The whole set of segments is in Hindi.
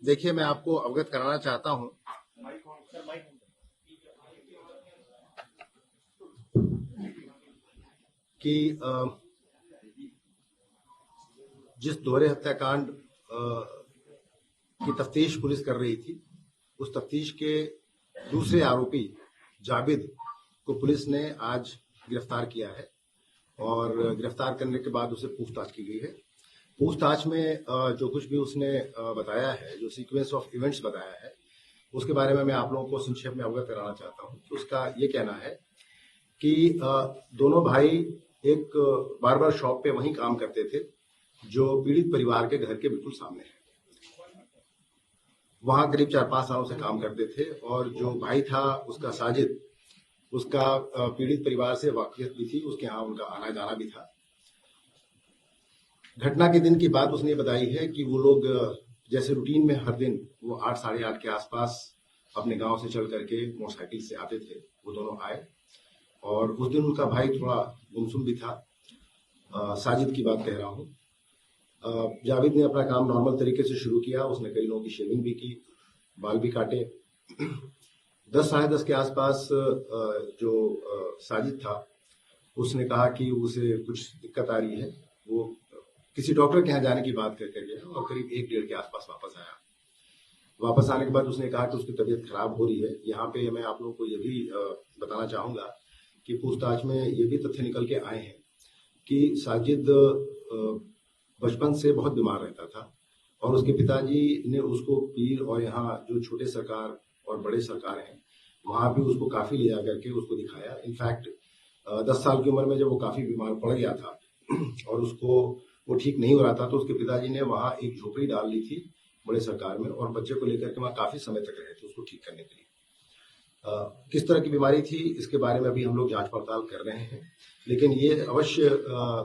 देखिए, मैं आपको अवगत कराना चाहता हूं कि जिस दोहरे हत्याकांड की तफ्तीश पुलिस कर रही थी, उस तफ्तीश के दूसरे आरोपी जाबिद को पुलिस ने आज गिरफ्तार किया है और गिरफ्तार करने के बाद उसे पूछताछ की गई है। पूछताछ में जो कुछ भी उसने बताया है, जो सीक्वेंस ऑफ इवेंट्स बताया है, उसके बारे में मैं आप लोगों को संक्षेप में अवगत कराना चाहता हूं। तो उसका ये कहना है कि दोनों भाई एक बार्बर शॉप पे वहीं काम करते थे जो पीड़ित परिवार के घर के बिल्कुल सामने है। वहां करीब 4-5 सालों से काम करते थे और जो भाई था उसका साजिद, उसका पीड़ित परिवार से वाकियत भी थी, उसके यहाँ उनका आना जाना भी था। घटना के दिन की बात उसने बताई है कि वो लोग जैसे रूटीन में हर दिन वो 8 साढ़े 8 के आसपास अपने गांव से चल करके मोटरसाइकिल से आते थे। वो दोनों आए और उस दिन उनका भाई थोड़ा गुमसुम भी था। साजिद की बात कह रहा हूँ। जावेद ने अपना काम नॉर्मल तरीके से शुरू किया। उसने कई लोगों की शेविंग भी की, बाल भी काटे। 10 साढ़े 10 के आसपास जो साजिद था उसने कहा कि उसे कुछ दिक्कत आ रही है। वो किसी डॉक्टर के यहाँ जाने की बात करके गया और करीब 1-1:30 के आसपास वापस आया। वापस आने के बाद उसने कहा कि उसकी तबीयत खराब हो रही है। यहाँ पे मैं आप लोगों को ये भी बताना चाहूंगा कि पूछताछ में ये भी तथ्य निकल के आए हैं कि साजिद बचपन से बहुत बीमार रहता था और उसके पिताजी ने उसको पीर और यहाँ जो छोटे सरकार और बड़े सरकार हैं वहां भी उसको काफी ले जाकर के उसको दिखाया। इनफैक्ट 10 साल की उम्र में जब वो काफी बीमार पड़ गया था और उसको वो ठीक नहीं हो रहा था तो उसके पिताजी ने वहां एक झोपड़ी डाल ली थी बड़े सरकार में और बच्चे को लेकर के वहां काफी समय तक रहे थे उसको ठीक करने के लिए। किस तरह की बीमारी थी इसके बारे में अभी हम लोग जांच पड़ताल कर रहे हैं, लेकिन ये अवश्य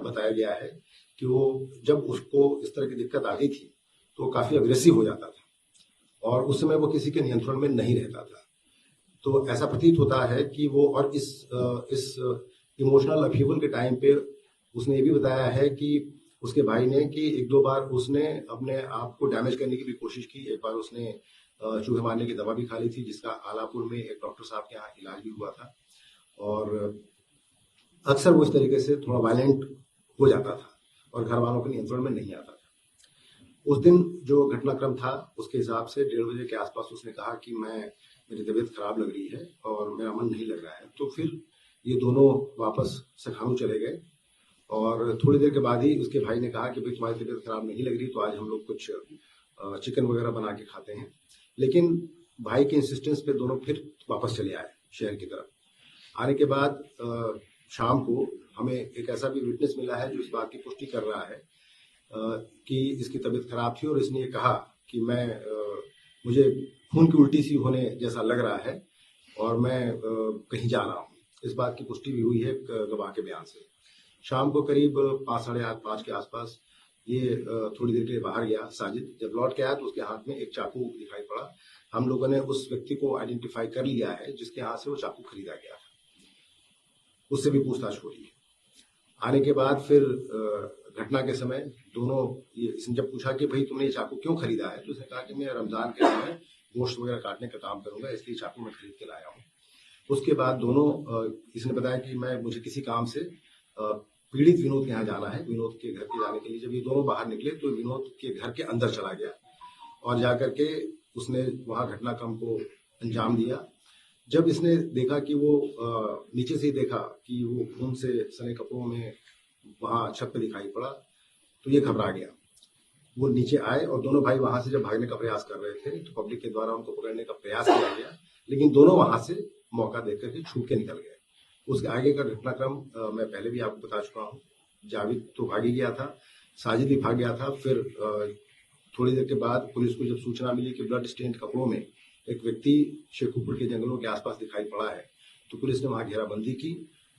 बताया गया है कि वो जब उसको इस तरह की दिक्कत आती थी तो वो काफी अग्रेसिव हो जाता था और उस समय वो किसी के नियंत्रण में नहीं रहता था। तो ऐसा प्रतीत होता है कि वो और इस इमोशनल अपहीवल के टाइम पे उसने ये भी बताया है कि उसके भाई ने कि 1-2 बार उसने अपने आप को डैमेज करने की भी कोशिश की। एक बार उसने चूहे मारने की दवा भी खा ली थी जिसका आलापुर में एक डॉक्टर साहब के यहाँ इलाज भी हुआ था और अक्सर वो इस तरीके से थोड़ा वायलेंट हो जाता था और घर वालों के नियंत्रण में नहीं आता था। उस दिन जो घटनाक्रम था उसके हिसाब से 1:30 बजे के आसपास उसने कहा कि मेरी तबीयत खराब लग रही है और मेरा मन नहीं लग रहा है। तो फिर ये दोनों वापस सखानू चले गए और थोड़ी देर के बाद ही उसके भाई ने कहा कि भाई तुम्हारी तबीयत खराब नहीं लग रही तो आज हम लोग कुछ चिकन वगैरह बना के खाते हैं। लेकिन भाई के इंसिस्टेंस पे दोनों फिर वापस चले आए शहर की तरफ। आने के बाद शाम को हमें एक ऐसा भी विटनेस मिला है जो इस बात की पुष्टि कर रहा है कि इसकी तबीयत खराब थी और इसने ये कहा कि मुझे खून की उल्टी सी होने जैसा लग रहा है और मैं कहीं जा रहा हूँ। इस बात की पुष्टि भी हुई है गवाह के बयान से। शाम को करीब 5 साढ़े 5 के आसपास ये थोड़ी देर के लिए बाहर गया साजिद। जब लौट के आया तो उसके हाथ में एक चाकू दिखाई पड़ा। हम लोगों ने उस व्यक्ति को आइडेंटिफाई कर लिया है जिसके हाथ से वो चाकू खरीदा गया था। उससे भी पूछताछ हो रही है। आने के बाद फिर घटना के समय दोनों इसने जब पूछा कि भाई तुमने ये चाकू क्यों खरीदा है तो उसने कहा कि मैं रमजान के समय गोश्त वगैरह काटने का काम करूंगा इसलिए चाकू मैं खरीद के लाया हूँ। उसके बाद दोनों इसने बताया कि मुझे किसी काम से पीड़ित विनोद के यहाँ जाना है, विनोद के घर के जाने के लिए। जब ये दोनों बाहर निकले तो विनोद के घर के अंदर चला गया और जाकर के उसने वहां घटनाक्रम को अंजाम दिया। जब इसने देखा कि वो नीचे से ही देखा कि वो खून से सने कपड़ों में वहां छत पे दिखाई पड़ा तो ये घबरा गया। वो नीचे आए और दोनों भाई वहां से जब भागने का प्रयास कर रहे थे तो पब्लिक के द्वारा उनको पकड़ने का प्रयास किया गया, लेकिन दोनों वहां से मौका देकर के छूट के निकल गए। उसके आगे का घटनाक्रम मैं पहले भी आपको बता चुका हूँ। जावेद तो भाग ही गया था, साजिद भी भाग गया था। फिर थोड़ी देर के बाद पुलिस को जब सूचना मिली कि ब्लड स्टेन्ड कपड़ों में एक व्यक्ति शेखुपुर के जंगलों के आसपास दिखाई पड़ा है तो पुलिस ने वहां घेराबंदी की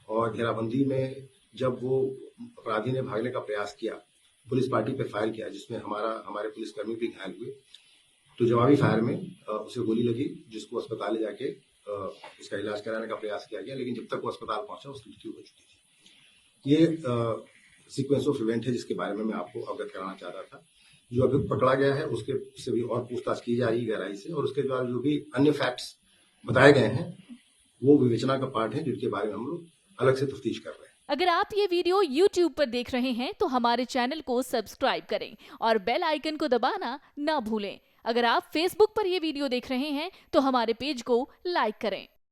और घेराबंदी में जब वो अपराधी ने भागने का प्रयास किया, पुलिस पार्टी पे फायर किया जिसमें हमारे पुलिसकर्मी भी घायल हुए। तो जवाबी फायर में उसे गोली लगी जिसको अस्पताल ले जाके उसका इलाज कराने का प्रयास किया गया, लेकिन जब तक वो अस्पताल पहुंचा उसकी मृत्यु हो चुकी थी। ये सीक्वेंस ऑफ इवेंट है जिसके बारे में मैं आपको अवगत कराना चाहता था। जो अभी पकड़ा गया है उसके से भी और पूछताछ की जा रही है गहराई से, और उसके बाद जो भी अन्य फैक्ट्स बताए गए हैं वो विवेचना का पार्ट है, जिनके बारे में हम लोग अलग से तफ्तीश कर रहे हैं। अगर आप ये वीडियो YouTube पर देख रहे हैं तो हमारे चैनल को सब्सक्राइब करें और बेल आइकन को दबाना ना भूलें। अगर आप Facebook पर ये वीडियो देख रहे हैं तो हमारे पेज को लाइक करें।